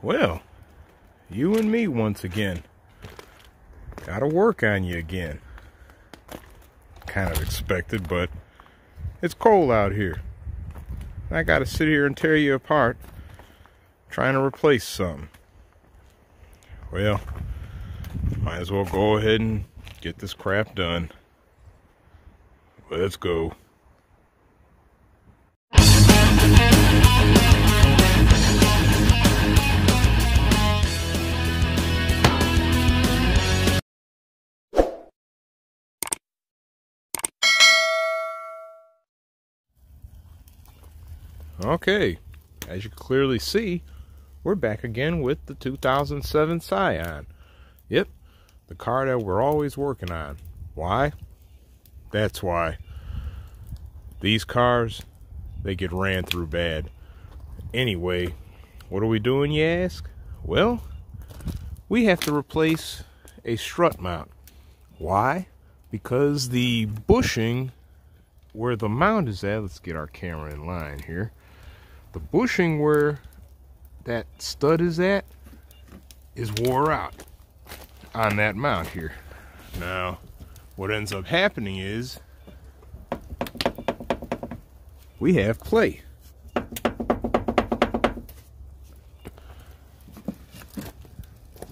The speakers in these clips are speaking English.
Well, you and me once again. Gotta work on you again. Kind of expected, but it's cold out here. I gotta sit here and tear you apart, trying to replace something. Well, might as well go ahead and get this crap done. Let's go. Okay, as you can clearly see, we're back again with the 2007 Scion. Yep, the car that we're always working on. Why? That's why. These cars, they get ran through bad. Anyway, what are we doing, you ask? Well, we have to replace a strut mount. Why? Because the bushing where the mount is at, let's get our camera in line here. The bushing where that stud is at is wore out on that mount here. Now, what ends up happening is we have play.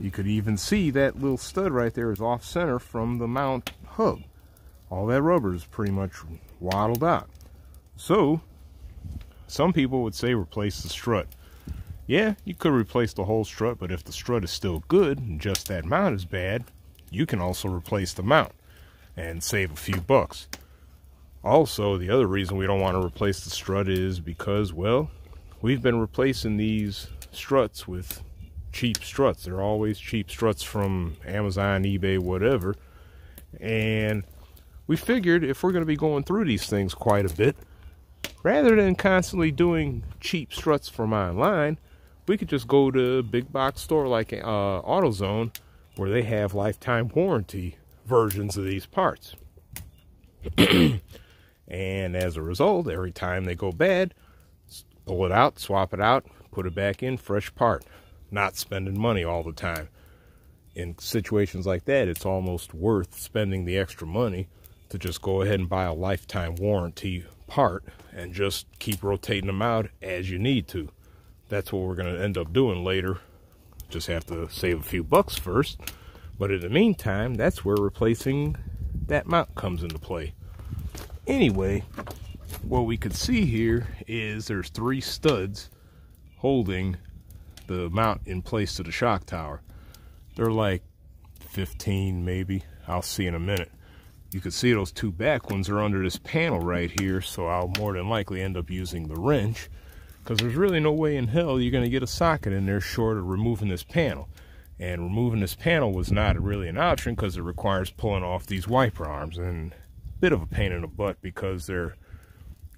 You could even see that little stud right there is off center from the mount hub. All that rubber is pretty much waddled out. So, some people would say replace the strut. Yeah, you could replace the whole strut, but if the strut is still good and just that mount is bad, you can also replace the mount and save a few bucks. Also, the other reason we don't want to replace the strut is because, well, we've been replacing these struts with cheap struts. They're always cheap struts from Amazon, eBay, whatever. And we figured if we're going to be going through these things quite a bit, rather than constantly doing cheap struts from online, we could just go to a big box store like AutoZone, where they have lifetime warranty versions of these parts. And as a result, every time they go bad, pull it out, swap it out, put it back in, fresh part. Not spending money all the time. In situations like that, it's almost worth spending the extra money to just go ahead and buy a lifetime warranty part and just keep rotating them out as you need to. That's what we're going to end up doing later. Just have to save a few bucks first. But in the meantime, that's where replacing that mount comes into play. Anyway, what we could see here is there's 3 studs holding the mount in place to the shock tower. They're like 15 maybe. I'll see in a minute. You can see those 2 back ones are under this panel right here, so I'll more than likely end up using the wrench, because there's really no way in hell you're going to get a socket in there short of removing this panel. And removing this panel was not really an option because it requires pulling off these wiper arms, and a bit of a pain in the butt because they're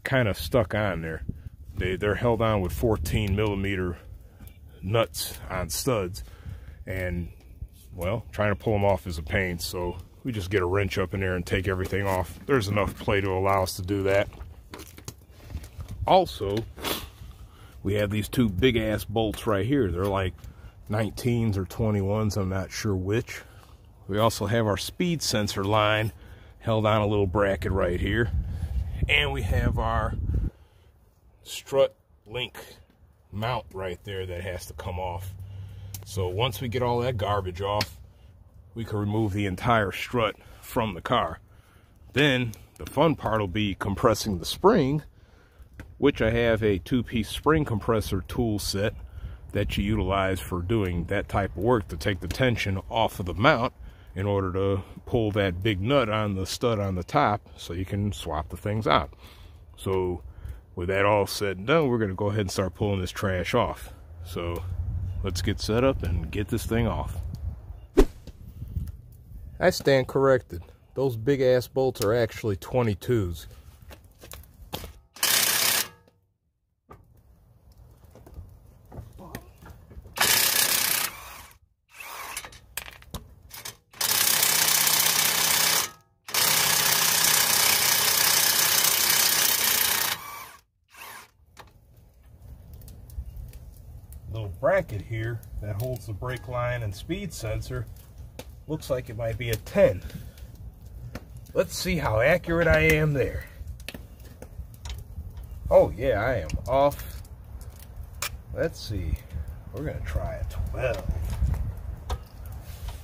kind of stuck on there. They're held on with 14mm nuts on studs, and well, trying to pull them off is a pain, so we just get a wrench up in there and take everything off. There's enough play to allow us to do that. Also, we have these 2 big ass bolts right here. They're like 19s or 21s, I'm not sure which. We also have our speed sensor line held on a little bracket right here, and we have our strut link mount right there that has to come off. So once we get all that garbage off, we can remove the entire strut from the car. Then the fun part will be compressing the spring, which I have a 2-piece spring compressor tool set that you utilize for doing that type of work, to take the tension off of the mount in order to pull that big nut on the stud on the top so you can swap the things out. So with that all said and done, we're going to go ahead and start pulling this trash off. So let's get set up and get this thing off. I stand corrected. Those big ass bolts are actually 22s. little bracket here that holds the brake line and speed sensor looks like it might be a 10. Let's see how accurate I am there. Oh yeah, I am off. Let's see. We're gonna try a 12.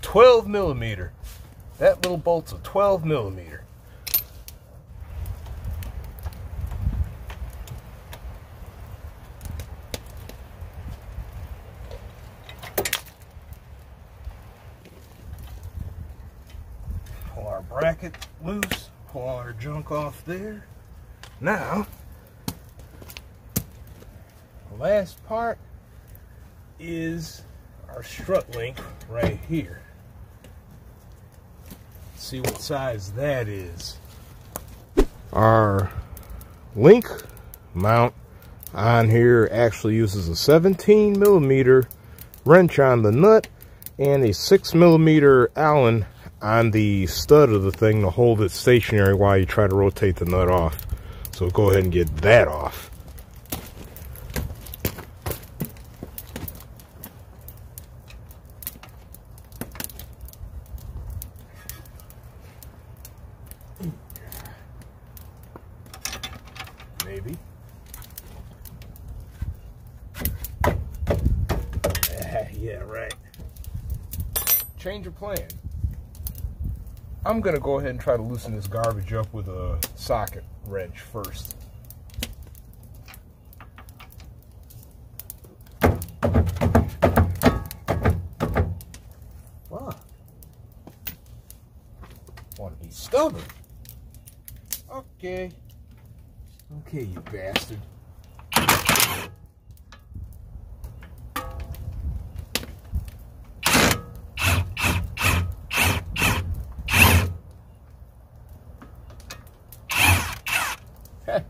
12 millimeter. That little bolt's a 12 millimeter. Pull our bracket loose, pull all our junk off there. Now, the last part is our strut link right here. Let's see what size that is. Our link mount on here actually uses a 17 millimeter wrench on the nut and a 6 millimeter Allen on the stud of the thing to hold it stationary while you try to rotate the nut off. So go ahead and get that off. Maybe. Yeah, right. Change of plan. I'm gonna go ahead and try to loosen this garbage up with a socket wrench first. Wow. Want to be stubborn? Okay. Okay, you bastard.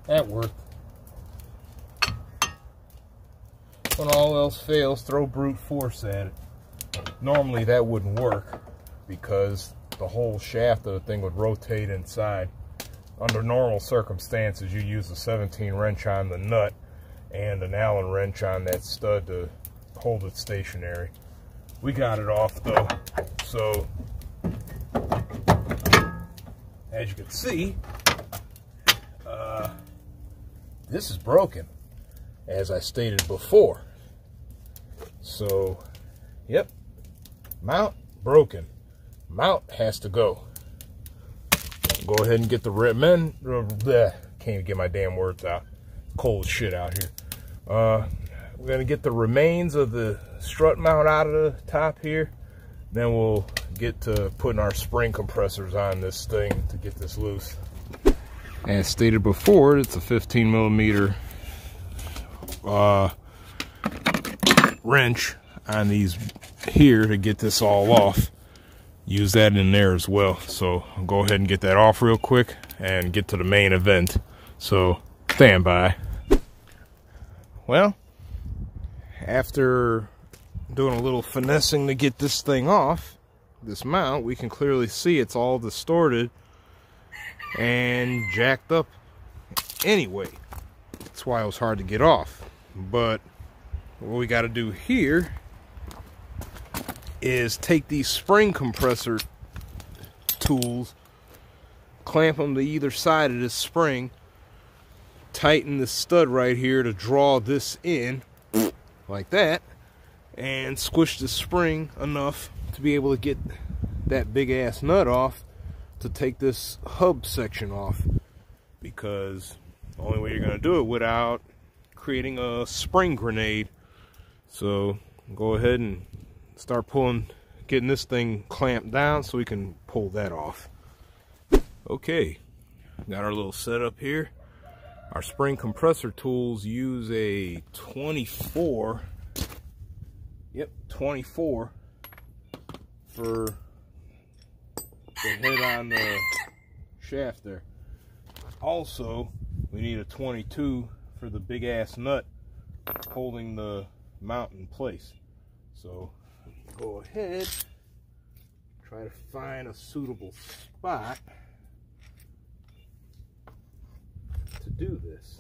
That worked. When all else fails, throw brute force at it. Normally that wouldn't work because the whole shaft of the thing would rotate inside. Under normal circumstances, you use a 17 wrench on the nut and an Allen wrench on that stud to hold it stationary. We got it off though, so as you can see, this is broken, as I stated before. So, yep, mount broken. Mount has to go. Go ahead and get the can't even get my damn words out. Cold shit out here. We're gonna get the remains of the strut mount out of the top here. Then we'll get to putting our spring compressors on this thing to get this loose. As stated before, it's a 15 millimeter wrench on these here to get this all off. Use that in there as well. So I'll go ahead and get that off real quick and get to the main event. So stand by. Well, after doing a little finessing to get this thing off, this mount, we can clearly see it's all distorted and jacked up anyway. That's why it was hard to get off. But what we got to do here is take these spring compressor tools, clamp them to either side of this spring, tighten the stud right here to draw this in like that, and squish the spring enough to be able to get that big ass nut off to take this hub section off, because the only way you're going to do it without creating a spring grenade. So go ahead and start getting this thing clamped down so we can pull that off. Okay, got our little setup here. Our spring compressor tools use a 24. Yep, 24 for the head on the shaft there. Also, we need a 22 for the big ass nut holding the mount in place. So go ahead, try to find a suitable spot to do this.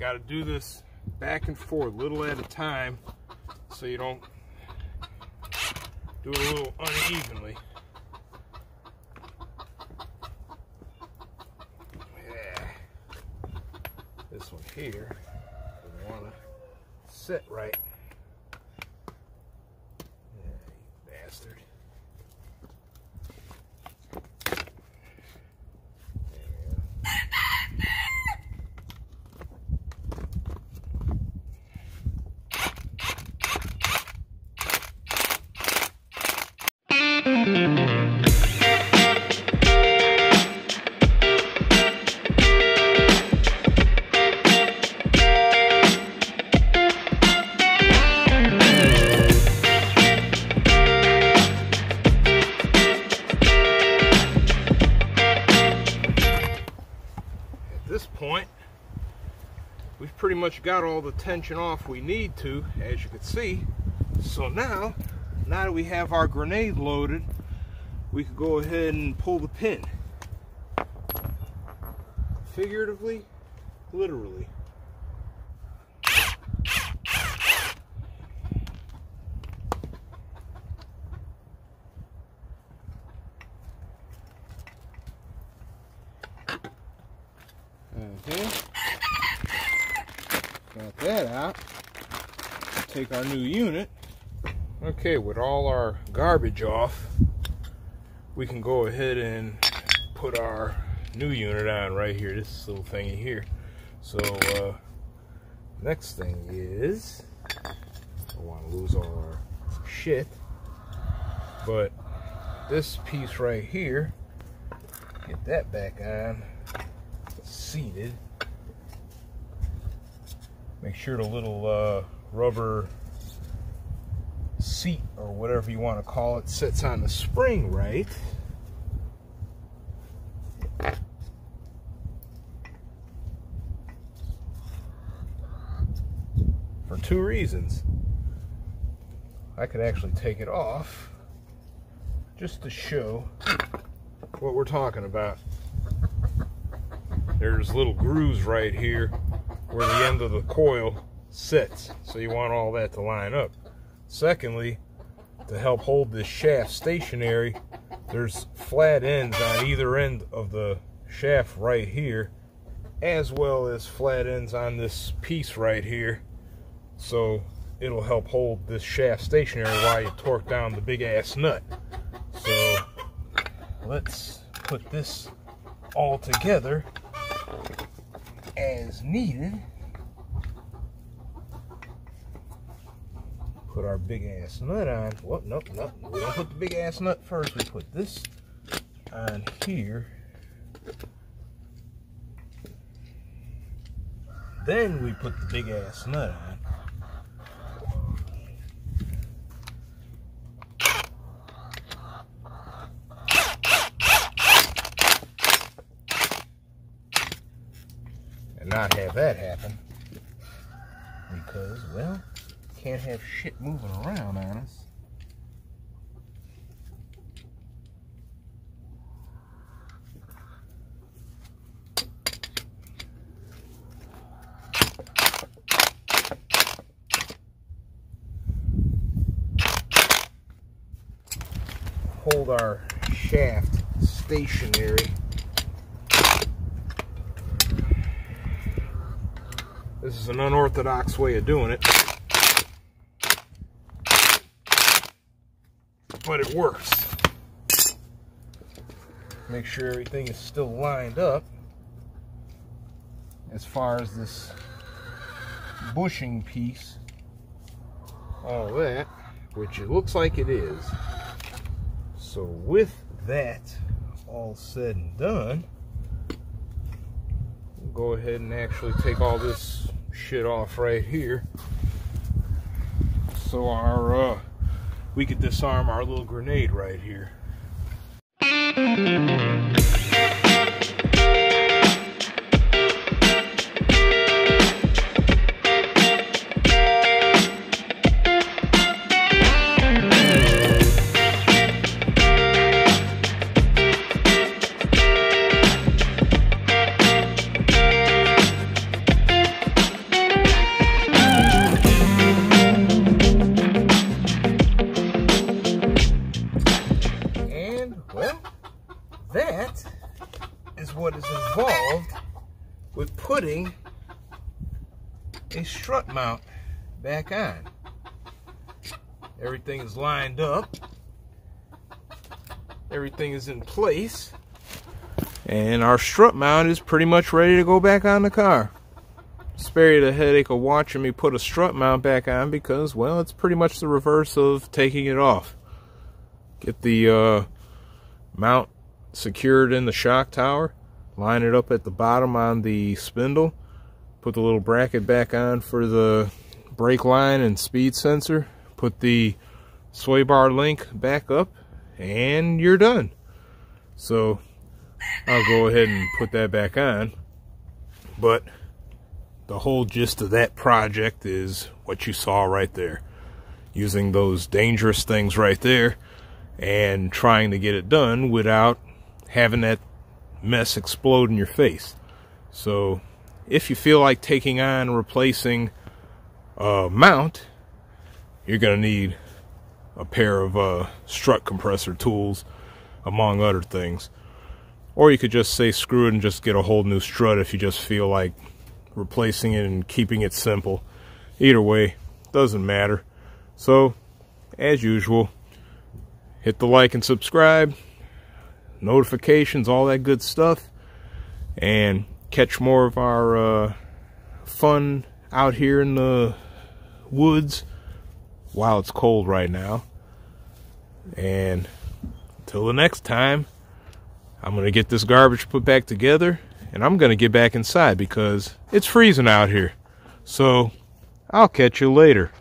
Got to do this back and forth, little at a time, so you don't do it a little unevenly. Yeah. This one here, doesn't want to sit right. Yeah, you bastard. Point, we've pretty much got all the tension off we need to, as you can see. So now that we have our grenade loaded, we can go ahead and pull the pin. Figuratively, literally. Okay, got that out. Take our new unit. Okay, with all our garbage off, we can go ahead and put our new unit on right here, this little thingy here. So next thing is, I don't want to lose all our shit, but this piece right here, get that back on, seated. Make sure the little rubber seat, or whatever you want to call it, sits on the spring right. For two reasons. I could actually take it off just to show what we're talking about. There's little grooves right here where the end of the coil sits, so you want all that to line up. Secondly, to help hold this shaft stationary, there's flat ends on either end of the shaft right here, as well as flat ends on this piece right here, so it'll help hold this shaft stationary while you torque down the big ass nut. So let's put this all together as needed. Put our big ass nut on. Well, nope, we don't put the big ass nut first. We put this on here. Then we put the big ass nut on. And not have that happen, because, well, can't have shit moving around on us. Hold our shaft stationary. This is an unorthodox way of doing it, but it works. Make sure everything is still lined up as far as this bushing piece, all that, which it looks like it is. So with that all said and done, we'll go ahead and actually take all this shit off right here, so our we could disarm our little grenade right here. that is what is involved with putting a strut mount back on. Everything is lined up. Everything is in place. And our strut mount is pretty much ready to go back on the car. Spare you the headache of watching me put a strut mount back on because, well, it's pretty much the reverse of taking it off. Get the mount secured in the shock tower. Line it up at the bottom on the spindle. Put the little bracket back on for the brake line and speed sensor. Put the sway bar link back up, and you're done. So I'll go ahead and put that back on. But the whole gist of that project is what you saw right there. Using those dangerous things right there and trying to get it done without having that mess explode in your face. So if you feel like taking on and replacing a mount, you're going to need a pair of strut compressor tools, among other things. Or you could just say screw it and just get a whole new strut if you just feel like replacing it and keeping it simple. Either way, doesn't matter. So, as usual, hit the like and subscribe, notifications, all that good stuff, and catch more of our fun out here in the woods while it's cold right now. And until the next time, I'm going to get this garbage put back together, and I'm going to get back inside because it's freezing out here. So, I'll catch you later.